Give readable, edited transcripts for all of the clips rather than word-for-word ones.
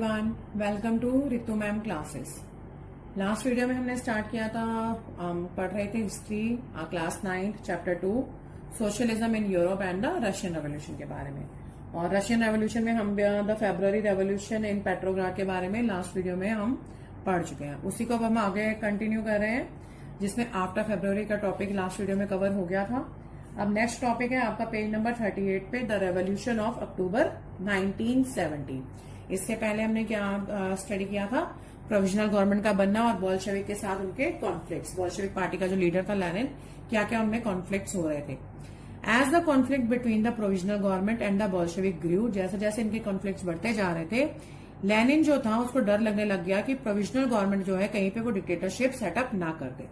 Everyone, welcome to Ritu ma'am classes. Last video में हमने start किया था, हम पढ़ रहे थे history class 9 chapter 2 socialism in Europe and the Russian revolution के बारे में। और रशियन रेवोल्यूशन में हम the February revolution in Petrograd के बारे में लास्ट वीडियो में हम पढ़ चुके हैं। उसी को हम आगे कंटिन्यू कर रहे हैं, जिसमें आफ्टर फेब्रुअरी का टॉपिक लास्ट वीडियो में कवर हो गया था। अब नेक्स्ट टॉपिक है आपका पेज नंबर 38 पे, द रेवोल्यूशन ऑफ अक्टूबर 1970। इससे पहले हमने क्या स्टडी किया था, प्रोविजनल गवर्नमेंट का बनना और बोल्शेविक के साथ उनके कॉन्फ्लिक्ट्स। बोल्शेविक पार्टी का जो लीडर था लेनिन, क्या क्या उनमें कॉन्फ्लिक्ट्स हो रहे थे। As the conflict between the provisional government and the Bolshevik group, जैसे जैसे इनके कॉन्फ्लिक्ट्स बढ़ते जा रहे थे, लेनिन जो था उसको डर लगने लग गया कि प्रोविजनल गवर्नमेंट जो है कहीं पे वो डिक्टेटरशिप सेटअप ना कर दे।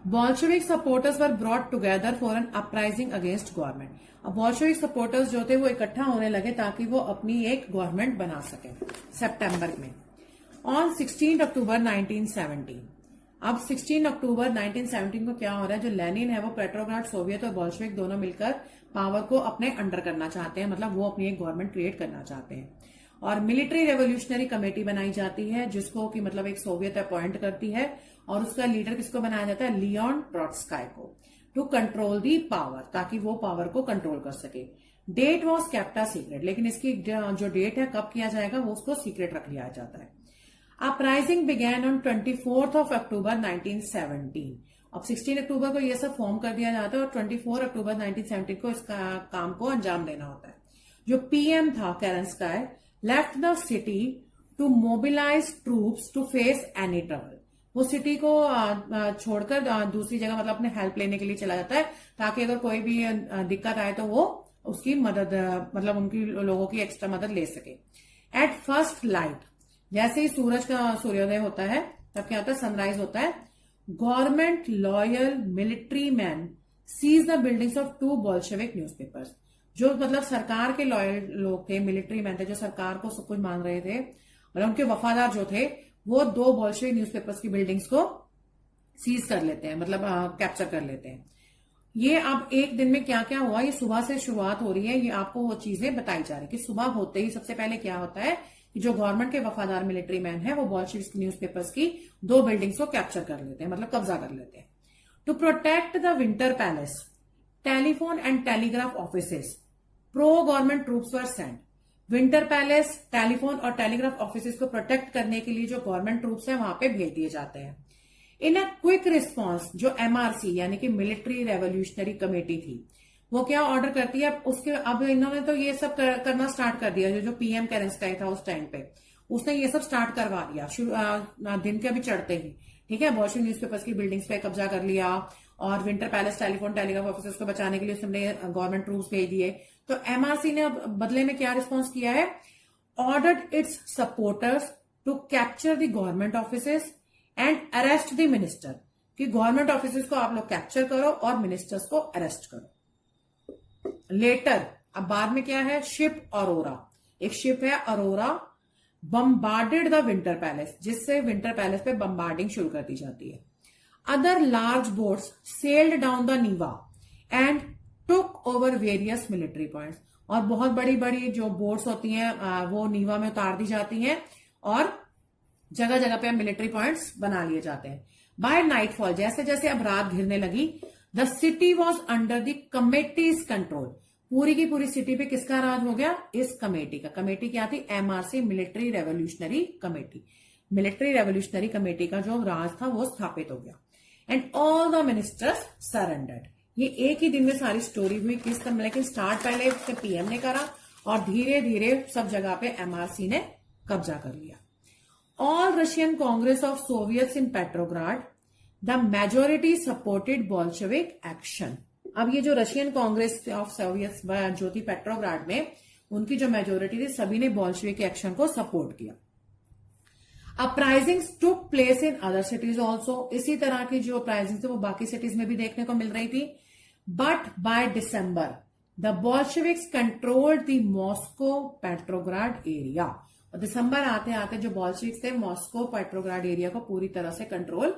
Bolshevik supporters were brought together for an uprising against government. अब बोल्शेविक सपोर्टर्स जो थे वो इकट्ठा होने लगे ताकि वो अपनी एक गवर्नमेंट बना सके सितंबर में। ऑन 16 अक्टूबर 1917, अब 16 अक्टूबर 1917 को क्या हो रहा है, जो लेनिन है वो पेट्रोग्राड सोवियत और बोल्शेविक दोनों मिलकर पावर को अपने अंडर करना चाहते हैं, मतलब वो अपनी एक गवर्नमेंट क्रिएट करना चाहते हैं। और मिलिट्री रेवोल्यूशनरी कमेटी बनाई जाती है, जिसको कि मतलब एक सोवियत अपॉइंट करती है, और उसका लीडर किसको बनाया जाता है, लियोन ट्रोट्स्काय को, टू कंट्रोल दी पावर, ताकि वो पावर को कंट्रोल कर सके। Date was kept a secret, लेकिन इसकी जो डेट है कब किया जाएगा वो उसको सीक्रेट रख लिया जाता है। Uprising began on 24 of October 1917। अब 16 अक्टूबर को ये सब फॉर्म कर दिया जाता है और 24 अक्टूबर 1917 को इसका काम को अंजाम देना होता है। जो पीएम था Kerensky left the city to mobilize troops to face any trouble. वो सिटी को छोड़कर दूसरी जगह मतलब अपने हेल्प लेने के लिए चला जाता है, ताकि अगर कोई भी दिक्कत आए तो वो उसकी मदद मतलब उनकी लोगों की एक्स्ट्रा मदद ले सके। एट फर्स्ट लाइट, जैसे ही सूरज का सूर्योदय होता है तब क्या होता है, सनराइज होता है, government loyal military men seize the buildings of 2 Bolshevik newspapers. जो मतलब सरकार के लॉयल लोग थे, मिलिट्री मैन थे, जो सरकार को सब कुछ मान रहे थे, मतलब उनके वफादार जो थे, वो 2 बोल्शेविक न्यूज़पेपर्स की बिल्डिंग्स को सीज कर लेते हैं, मतलब कैप्चर कर लेते हैं। ये अब एक दिन में क्या क्या हुआ, ये सुबह से शुरुआत हो रही है, ये आपको वो चीजें बताई जा रही है कि सुबह होते ही सबसे पहले क्या होता है कि जो गवर्नमेंट के वफादार मिलिट्री मैन है वो बोल्शेविक न्यूज़पेपर्स की 2 बिल्डिंग्स को कैप्चर कर लेते हैं, मतलब कब्जा कर लेते हैं। To protect the winter palace, telephone and telegraph offices, pro government troops were sent. Winter palace, telephone और टेलीग्राफ ऑफिसेस को प्रोटेक्ट करने के लिए जो गवर्नमेंट ट्रूप्स हैं वहां पे भेज दिए जाते हैं। इन अ क्विक रिस्पॉन्स, जो एमआरसी यानी कि मिलिट्री रेवोल्यूशनरी कमेटी थी, वो क्या ऑर्डर करती है उसके, अब इन्होंने तो ये सब करना स्टार्ट कर दिया। जो पीएम केरेंस्काय था उस टाइम पे, उसने ये सब स्टार्ट करवा दिया दिन के अभी चढ़ते ही, ठीक है। बोल्शेविक न्यूज़पेपर्स की बिल्डिंग्स पे कब्जा कर लिया और winter palace, telephone, telegraph officers को बचाने के लिए उसने गवर्नमेंट ट्रूप्स भेज दिए। तो एमआरसी ने अब बदले में क्या रिस्पॉन्स किया है, ordered its supporters to capture the government offices and arrest the minister, कि गवर्नमेंट ऑफिसेस को आप लोग कैप्चर करो और मिनिस्टर्स को अरेस्ट करो। लेटर, अब बाद में क्या है, शिप अरोरा, एक शिप है Aurora, bombarded the winter Palace, जिससे विंटर पैलेस पे बम्बार्डिंग शुरू कर दी जाती है। Other large boats sailed down the Neva and took over various military points, और बहुत बड़ी बड़ी जो बोट्स होती हैं वो नीवा में उतार दी जाती हैं और जगह जगह पे मिलिट्री पॉइंट्स बना लिए जाते हैं। बाय नाइटफॉल, जैसे जैसे अब रात घिरने लगी, the city was under the committees control. पूरी की पूरी सिटी पे किसका राज हो गया, इस कमेटी का। कमेटी क्या थी, MRC, military revolutionary committee. Military revolutionary committee का जो राज था वो स्थापित हो गया। And all the ministers surrendered. ये एक ही दिन में सारी स्टोरी हुई, किस तरह, लेकिन स्टार्ट पहले पीएम ने करा और धीरे धीरे सब जगह पे एमआरसी ने कब्जा कर लिया। All Russian Congress of Soviets in Petrograd, the majority supported Bolshevik action. अब ये जो रशियन कांग्रेस ऑफ सोवियट्स जो थी पेट्रोग्राड में, उनकी जो मेजोरिटी थी, सभी ने बोल्शेविक एक्शन को सपोर्ट किया। Uprisings took place in other cities also, इसी तरह की जो अपराइजिंग थे वो बाकी सिटीज में भी देखने को मिल रही थी। But by December the Bolsheviks controlled the Moscow Petrograd area. और दिसंबर आते आते जो बोल्शेविक्स थे मॉस्को पेट्रोग्राड एरिया को पूरी तरह से कंट्रोल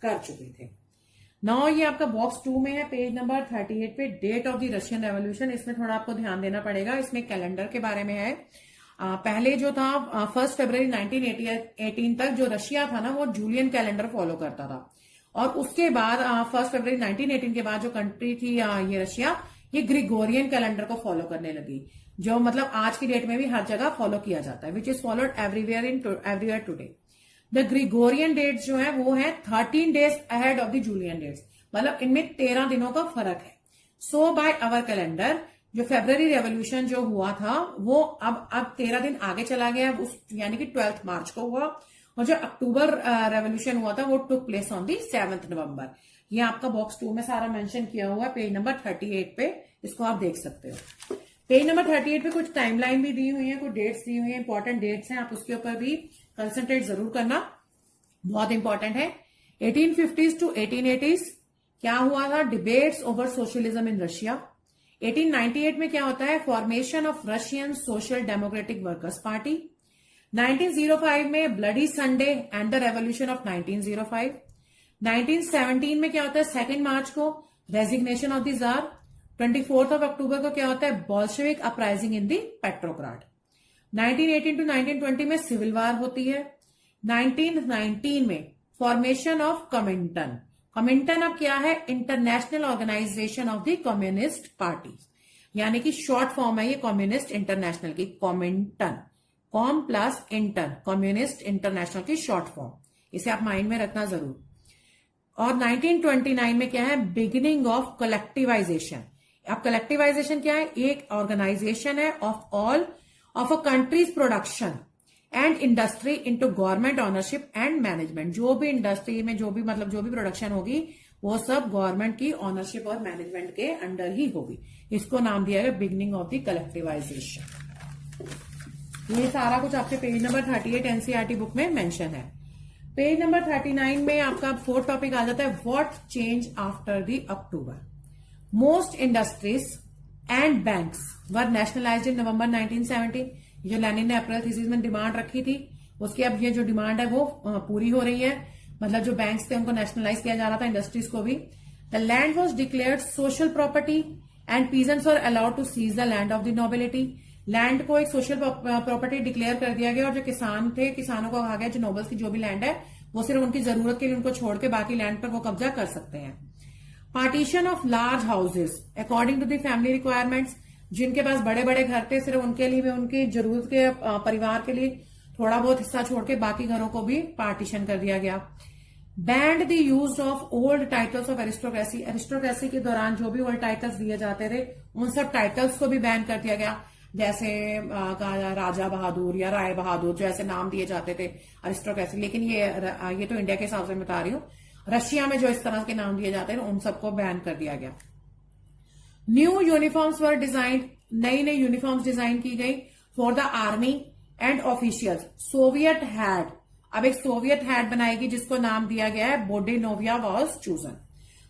कर चुके थे। नाउ ये आपका बॉक्स 2 में है, पेज नंबर 38 पे, date of the Russian revolution. इसमें थोड़ा आपको ध्यान देना पड़ेगा, इसमें कैलेंडर के बारे में है। पहले जो था 1 फरवरी 1918 तक जो रशिया था ना वो जूलियन कैलेंडर फॉलो करता था, और उसके बाद 1 फरवरी 1918 के बाद जो कंट्री थी ये रशिया, ये ग्रिगोरियन कैलेंडर को फॉलो करने लगी, जो मतलब आज की डेट में भी हर जगह फॉलो किया जाता है, which is followed everywhere today. The Gregorian dates जो है वो है 13 days ahead of the Julian dates, मतलब इनमें 13 दिनों का फर्क है। सो बाय अवर कैलेंडर जो फेब्रवरी रेवोल्यूशन जो हुआ था वो अब 13 दिन आगे चला गया, उस यानी कि 12 मार्च को हुआ, और जो अक्टूबर रेवोल्यूशन हुआ था वो टुक प्लेस ऑन दी 7 नवंबर। ये आपका बॉक्स 2 में सारा मेंशन किया हुआ है, पेज नंबर 38 पे, इसको आप देख सकते हो। पेज नंबर 38 पे कुछ टाइमलाइन भी दी हुई है, कुछ डेट्स दी हुई है, इंपॉर्टेंट डेट्स हैं, आप उसके ऊपर भी कंसंट्रेट जरूर करना, बहुत इंपॉर्टेंट है। 1850s टू 1880s क्या हुआ था? Debates over socialism in Russia. 1898 में क्या होता है? Formation of Russian social democratic workers party. 1905 में bloody Sunday and the revolution of 1905। 1917 में क्या होता है? 2 मार्च को रेजिग्नेशन ऑफ द जार। 24 अक्टूबर को क्या होता है? Bolshevik uprising in the Petrograd. 1918 to 1920 में सिविल वार होती है। 1919 में फॉर्मेशन ऑफ कमिंटन। कमिंटन अब क्या है? International organisation of the communist party, यानी कि शॉर्ट फॉर्म है ये कम्युनिस्ट इंटरनेशनल की, Comintern, com plus inter, communist international की शॉर्ट फॉर्म, इसे आप माइंड में रखना जरूर। और 1929 में क्या है? Beginning of collectivisation. अब कलेक्टिवाइजेशन क्या है? एक ऑर्गेनाइजेशन है of a countries production and industry into government ownership and management. जो भी इंडस्ट्री में जो भी प्रोडक्शन होगी वो सब गवर्नमेंट की ऑनरशिप और मैनेजमेंट के अंडर ही होगी। इसको नाम दिया गया बिगिनिंग ऑफ द कलेक्टिवाइजेशन। ये सारा कुछ आपके पेज नंबर 38 एनसीईआरटी बुक में मेंशन है। पेज नंबर 39 में आपका 4th टॉपिक आ जाता है, what change after the October. Most industries and banks were nationalised in November 1970। जो लेनिन ने अप्रैल थीसिस में डिमांड रखी थी उसकी अब ये जो डिमांड है वो पूरी हो रही है, मतलब जो बैंक्स थे उनको नेशनलाइज किया जा रहा था, इंडस्ट्रीज को भी। The land was declared social property and peasants were allowed to seize the land of the nobility. Land को एक सोशल प्रॉपर्टी डिक्लेयर कर दिया गया, और जो किसान थे किसानों को कहा गया जो नोबल्स की जो भी लैंड है वो सिर्फ उनकी जरूरत के लिए उनको छोड़ के बाकी लैंड पर वो कब्जा कर सकते हैं। Partition of large houses according to the family requirements. जिनके पास बड़े बड़े घर थे सिर्फ उनके लिए भी, उनकी जरूरत के परिवार के लिए थोड़ा बहुत हिस्सा छोड़ के बाकी घरों को भी पार्टीशन कर दिया गया। Band the use of old titles of aristocracy. Aristocracy के दौरान जो भी ओल्ड टाइटल्स दिए जाते थे उन सब टाइटल्स को भी बैन कर दिया गया, जैसे राजा बहादुर या राय बहादुर, जो ऐसे नाम दिए जाते थे अरिस्टोक्रेसी। लेकिन ये तो इंडिया के हिसाब से बता रही हूँ, रशिया में जो इस तरह के नाम दिए जाते हैं उन सबको बैन कर दिया गया। न्यू यूनिफॉर्म्स वर डिजाइन। नई नई यूनिफॉर्म्स डिजाइन की गई for the army and officials. Soviet had, अब एक सोवियत हैड बनाएगी जिसको नाम दिया गया है बोडेनोविया was chosen.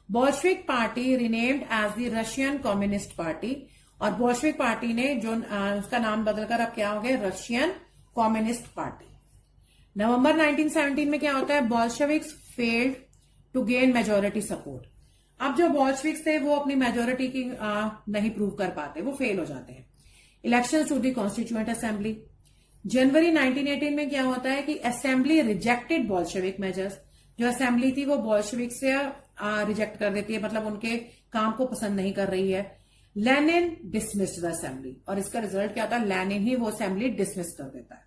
Bolshevik party renamed as the Russian communist party, और बोल्शेविक पार्टी ने जो उसका नाम बदलकर अब क्या हो गया? Russian communist party. नवंबर 1917 में क्या होता है? Bolsheviks failed to gain majority support. अब जो बोल्शेविक्स थे वो अपनी मेजोरिटी की नहीं प्रूव कर पाते, वो फेल हो जाते हैं। Elections to the constituent assembly. जनवरी 1918 में क्या होता है कि असेंबली रिजेक्टेड बोल्शेविक मेजर्स। जो असेंबली थी वो बोल्शेविक से रिजेक्ट कर देती है, मतलब उनके काम को पसंद नहीं कर रही है। लेनिन डिसमिस्ड द असेंबली, और इसका रिजल्ट क्या होता है? लेनिन ही वो असेंबली डिसमिस कर देता है।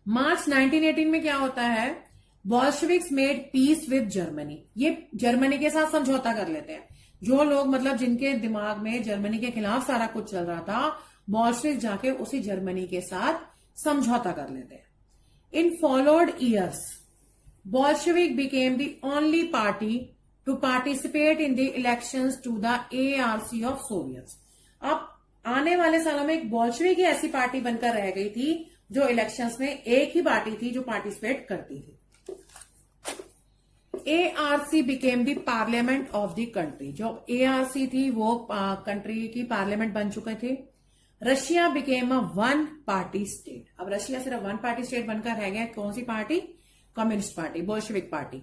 मार्च 1918 में क्या होता है? Bolsheviks made peace with Germany. ये जर्मनी के साथ समझौता कर लेते हैं। जो लोग मतलब जिनके दिमाग में जर्मनी के खिलाफ सारा कुछ चल रहा था, बोल्शेविक जाके उसी जर्मनी के साथ समझौता कर लेते हैं। In followed years Bolshevik became the only party to participate in the elections to the ARC of Soviets. अब आने वाले सालों में एक बोल्शेविक ही ऐसी पार्टी बनकर रह गई थी जो इलेक्शंस में एक ही पार्टी थी जो पार्टिसिपेट करती थी। ARC became the parliament of the country. जो ARC थी वो कंट्री की पार्लियामेंट बन चुके थे। Russia became a 1 party state. अब रशिया सिर्फ 1 पार्टी स्टेट बनकर रह गया। कौन सी पार्टी? Communist party, Bolshevik party.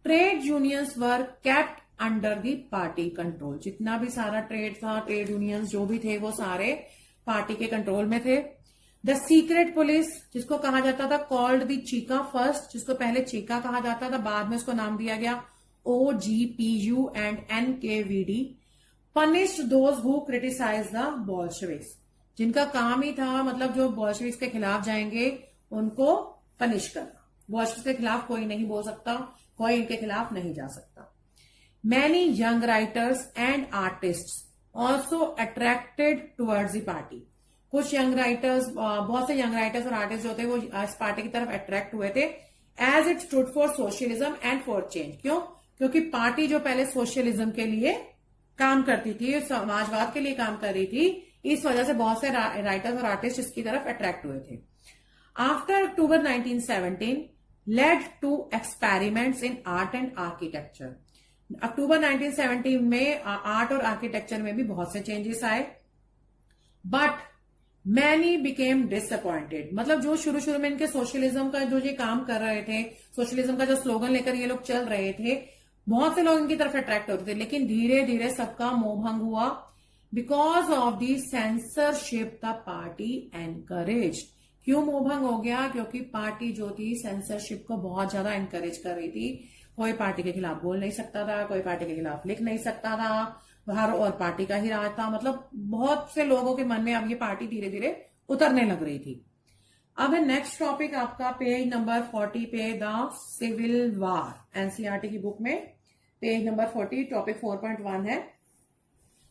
Trade unions were kept under the party control. जितना भी सारा ट्रेड था, ट्रेड यूनियंस जो भी थे वो सारे पार्टी के कंट्रोल में थे। द सीक्रेट पुलिस, जिसको कहा जाता था कॉल्ड द चीका फर्स्ट, जिसको पहले चीका कहा जाता था, बाद में उसको नाम दिया गया OGPU and NKVD, punished those who criticise the Bolsheviks, जिनका काम ही था मतलब जो बोल्शेविक्स के खिलाफ जाएंगे उनको पनिश करना। बोल्शेविक्स के खिलाफ कोई नहीं बोल सकता, कोई इनके खिलाफ नहीं जा सकता। Many young writers and artists also attracted towards the party, कुछ यंग राइटर्स, बहुत से यंग राइटर्स और आर्टिस्ट जो थे वो इस पार्टी की तरफ अट्रैक्ट हुए थे। As it stood for socialism and for change, क्यों? क्योंकि पार्टी जो पहले सोशलिज्म के लिए काम करती थी, समाजवाद के लिए काम कर रही थी, इस वजह से बहुत से राइटर्स और आर्टिस्ट इसकी तरफ अट्रैक्ट हुए थे। After October 1917 led to experiments in art and architecture, अक्टूबर 1917 में आर्ट और आर्किटेक्चर में भी बहुत से चेंजेस आए। बट मैनी बिकेम डिसअपॉइंटेड, मतलब जो शुरू शुरू में इनके सोशलिज्म का जो ये काम कर रहे थे, सोशलिज्म का जो स्लोगन लेकर ये लोग चल रहे थे, बहुत से लोग इनकी तरफ अट्रैक्ट होते थे, लेकिन धीरे धीरे सबका मोहभंग हुआ because of the censorship the party encourage. क्यों मोहभंग हो गया? क्योंकि पार्टी जो थी सेंसरशिप को बहुत ज्यादा एनकरेज कर रही थी। कोई पार्टी के खिलाफ बोल नहीं सकता था, कोई पार्टी के खिलाफ लिख नहीं सकता था, हर और पार्टी का ही राज था। मतलब बहुत से लोगों के मन में अब ये पार्टी धीरे धीरे उतरने लग रही थी। अब नेक्स्ट टॉपिक आपका पेज नंबर 40 पे, द सिविल वार, एनसीईआरटी की बुक में पेज नंबर 40 टॉपिक 4.1 है,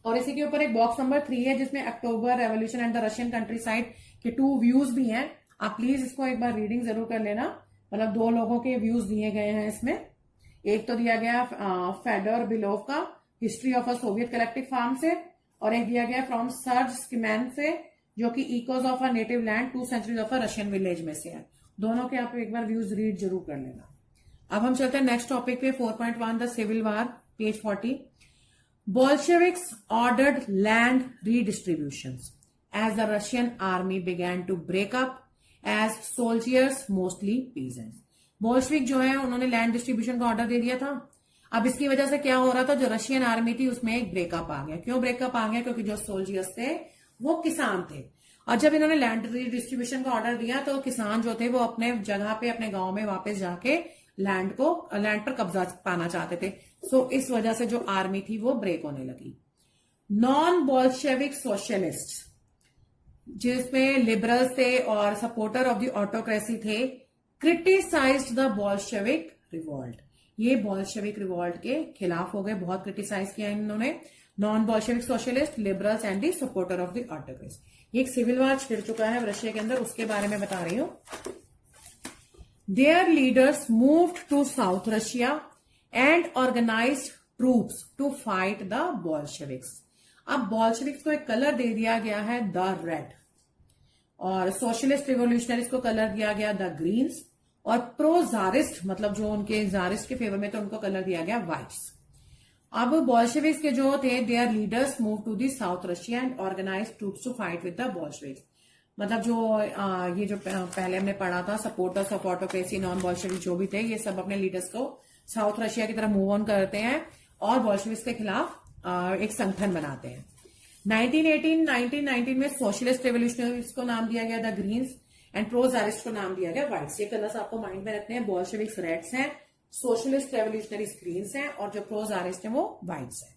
और इसी के ऊपर एक बॉक्स नंबर 3 है जिसमें October revolution and the Russian countryside के 2 व्यूज भी हैं। आप प्लीज इसको एक बार रीडिंग जरूर कर लेना, मतलब 2 लोगों के व्यूज दिए गए हैं इसमें। एक तो दिया गया फेडर बिलोव का history of a Soviet collective farm से, और एक दिया गया फ्रॉम सर्ज स्किमैन से जो कि echoes of a native land 2 centuries of a Russian village में से है। दोनों के आप एक बार व्यूज रीड जरूर कर लेना। अब हम चलते हैं नेक्स्ट टॉपिक पे, 4.1 the civil war, page 40। Bolsheviks ordered land redistributions as the Russian army began to break up as soldiers, mostly peasants. Bolshevik जो है उन्होंने लैंड डिस्ट्रीब्यूशन का ऑर्डर दे दिया था। अब इसकी वजह से क्या हो रहा था, जो रशियन आर्मी थी उसमें एक ब्रेकअप आ गया। क्यों ब्रेकअप आ गया? क्योंकि जो सोल्जर्स थे वो किसान थे, और जब इन्होंने लैंड डिस्ट्रीब्यूशन का ऑर्डर दिया तो किसान जो थे वो अपने जगह पे, अपने गांव में वापस जाके लैंड पर कब्जा पाना चाहते थे। सो इस वजह से जो आर्मी थी वो ब्रेक होने लगी। नॉन बोल्शेविक सोशलिस्ट, जिसमें लिबरल्स थे और सपोर्टर ऑफ द ऑटोक्रेसी थे, क्रिटिसाइज्ड द बोल्शेविक रिवॉल्ट, ये बोल्शेविक रिवॉल्ट के खिलाफ हो गए, बहुत क्रिटिसाइज किया इन्होंने। Non Bolshevik socialist, liberals and the supporter of the autocracy. एक सिविल वार छिड़ चुका है रशिया के अंदर, उसके बारे में बता रही हूं। Their leaders moved to South Russia and organized troops to fight the Bolsheviks. अब Bolsheviks को एक कलर दे दिया गया है द रेड, और सोशलिस्ट रिवोल्यूशनरीज को कलर दिया गया द ग्रीन्स, और प्रो जारिस्ट मतलब जो उनके जारिस्ट के फेवर में तो उनको कलर दिया गया व्हाइट्स। अब बोल्शेविक्स के जो थे, their leaders move to the south Russia and organise troops to fight with the Bolsheviks. मतलब जो ये जो पहले हमने पढ़ा था, supporters of autocracy, non Bolshevik जो भी थे, ये सब अपने लीडर्स को साउथ रशिया की तरफ मूव ऑन करते हैं और बोल्शेविक्स के खिलाफ एक संगठन बनाते हैं। 1919 में सोशलिस्ट रेवोल्यूशनरीज को नाम दिया गया the Green's and pro Tsarist को नाम दिया गया व्हाइट्स। ये कलर्स आपको माइंड में रखने हैं। बोल्शेविक्स रेड्स हैं, सोशलिस्ट रेवोल्यूशनरीज ग्रीन्स हैं, और जो प्रो जारिस्ट है वो व्हाइट्स है।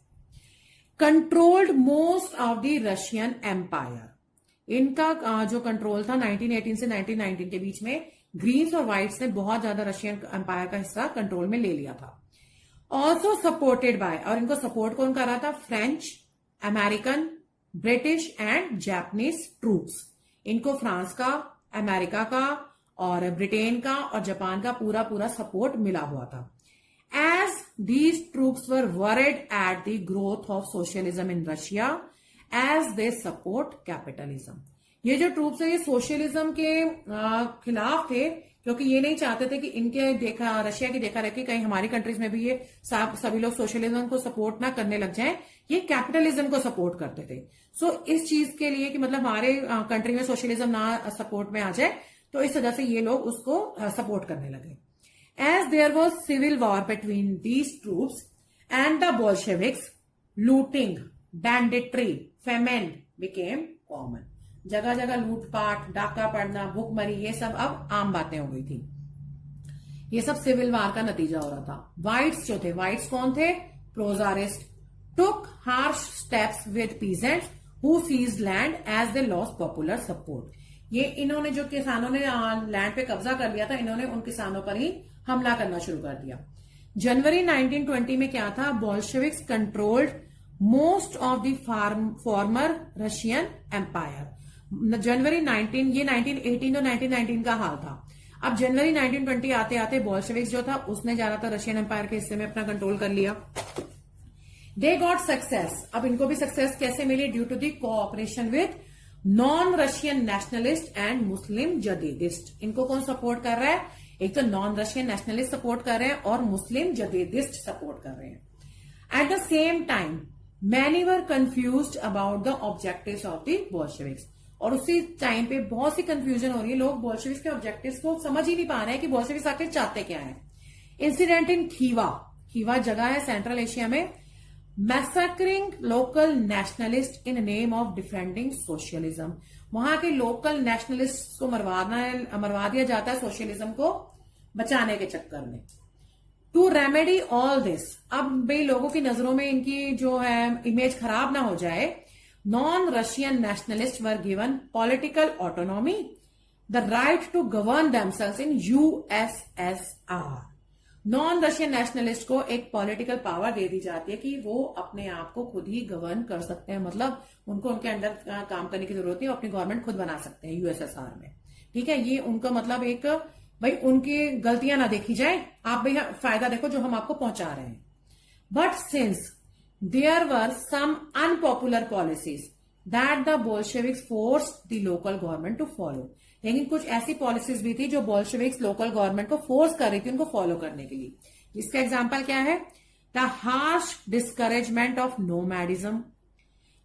Controlled most of the Russian empire, इनका जो कंट्रोल था 1918 से 1919 के बीच में, ग्रीन्स और व्हाइट्स ने बहुत ज्यादा रशियन एम्पायर का हिस्सा कंट्रोल में ले लिया था। ऑल्सो सपोर्टेड बाय, और इनको सपोर्ट कौन कर रहा था? French, American, British and Japanese troops. इनको फ्रांस का, अमेरिका का और ब्रिटेन का और जापान का पूरा पूरा सपोर्ट मिला हुआ था। As these troops were worried at the growth of socialism in Russia as they support capitalism. ये जो ट्रूप्स है ये सोशलिज्म के खिलाफ थे, क्योंकि ये नहीं चाहते थे कि इनके रशिया की देखा रखी कहीं हमारी कंट्रीज में भी ये सभी लोग सोशलिज्म को सपोर्ट ना करने लग जाएं। ये कैपिटलिज्म को सपोर्ट करते थे। सो इस चीज के लिए कि मतलब हमारे कंट्री में सोशलिज्म ना सपोर्ट में आ जाए, तो इस वजह से ये लोग उसको सपोर्ट करने लगे। As there was civil war between these troops and the Bolsheviks, looting, banditry, famine became common। जगह जगह लूटपाट, डाका पड़ना, भुखमरी, ये सब अब आम बातें हो गई थी। ये सब सिविल वार का नतीजा हो रहा था। व्हाइट्स जो थे, व्हाइट्स कौन थे? Pro-tsarist took harsh steps with peasants who seized land as they lost popular support. ये इन्होंने जो किसानों ने लैंड पे कब्जा कर लिया था, इन्होंने उन किसानों पर ही हमला करना शुरू कर दिया। जनवरी 1920 में क्या था? Bolsheviks controlled most of the former Russian empire. जनवरी 19, ये 1918 और 1919 का हाल था। अब जनवरी 1920 आते आते बोल्शेविक्स जो था उसने ज्यादातर रशियन एम्पायर के हिस्से में अपना कंट्रोल कर लिया। They got success. अब इनको भी सक्सेस कैसे मिली? Due to the cooperation with non Russian nationalist and Muslim Jadidist. इनको कौन सपोर्ट कर रहा है? एक तो नॉन रशियन नेशनलिस्ट सपोर्ट कर रहे हैं और मुस्लिम जदीदिस्ट सपोर्ट कर रहे हैं। At the same time many were confused about the objectives of the Bolsheviks. और उसी टाइम पे बहुत सी कंफ्यूजन हो रही है, लोग बोल्शेविक्स के ऑब्जेक्टिव्स को समझ ही नहीं पा रहे हैं कि बोल्शेविक्स आखिर चाहते क्या है। इंसिडेंट इन खीवा, खीवा जगह है सेंट्रल एशिया में। Massacring local nationalist in name of defending socialism. वहां के लोकल नेशनलिस्ट को मरवा दिया जाता है सोशलिज्म को बचाने के चक्कर में। टू रेमेडी ऑल दिस, अब भाई लोगों की नजरों में इनकी जो है इमेज खराब ना हो जाए, non Russian nationalist were given political autonomy, the right to govern themselves in USSR. Non Russian nationalist को एक पॉलिटिकल पावर दे दी जाती है कि वो अपने आप को खुद ही गवर्न कर सकते हैं, मतलब उनको उनके अंडर काम करने की जरूरत नहीं, अपनी गवर्नमेंट खुद बना सकते हैं यूएसएसआर में। ठीक है, ये उनका मतलब एक भाई उनकी गलतियां ना देखी जाए, आप भाई फायदा देखो जो हम आपको पहुंचा रहे हैं। But since there were some unpopular policies that the Bolsheviks forced the local government to follow. लेकिन कुछ ऐसी पॉलिसीज भी थी जो बोल्शेविक्स लोकल गवर्नमेंट को फोर्स कर रही थी उनको फॉलो करने के लिए। इसका एग्जाम्पल क्या है? The harsh discouragement of nomadism.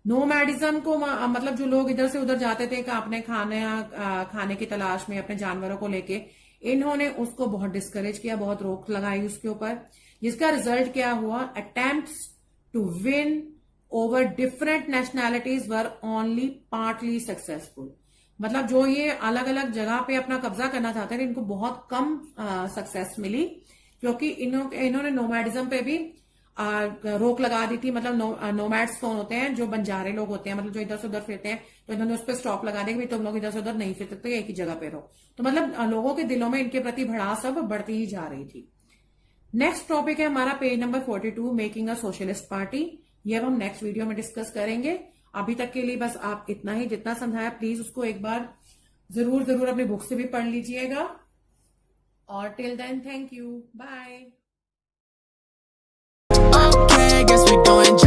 Nomadism को मतलब जो लोग इधर से उधर जाते थे अपने खाने की तलाश में अपने जानवरों को लेके, इन्होंने उसको बहुत डिस्करेज किया, बहुत रोक लगाई उसके ऊपर। जिसका रिजल्ट क्या हुआ? Attempts to win over different nationalities were only partly successful. मतलब जो ये अलग अलग जगह पे अपना कब्जा करना चाहते थे, इनको बहुत कम सक्सेस मिली, क्योंकि इन्होंने नोमैडिज्म पे भी रोक लगा दी थी। मतलब नोमैड्स कौन होते हैं? जो बंजारे लोग होते हैं, मतलब जो इधर से उधर फिरते हैं, तो इन्होंने उस पर स्टॉप लगा दिया कि तुम लोग इधर से उधर नहीं फिर सकते, एक ही जगह पे रहो। तो मतलब लोगों के दिलों में इनके प्रति भड़ास अब बढ़ती ही जा रही थी। नेक्स्ट टॉपिक है हमारा page number 42, making a socialist party. ये अब हम नेक्स्ट वीडियो में डिस्कस करेंगे। अभी तक के लिए बस आप इतना ही, जितना समझाया प्लीज उसको एक बार जरूर अपनी बुक से भी पढ़ लीजिएगा। और till then thank you, bye. Okay, guess we doing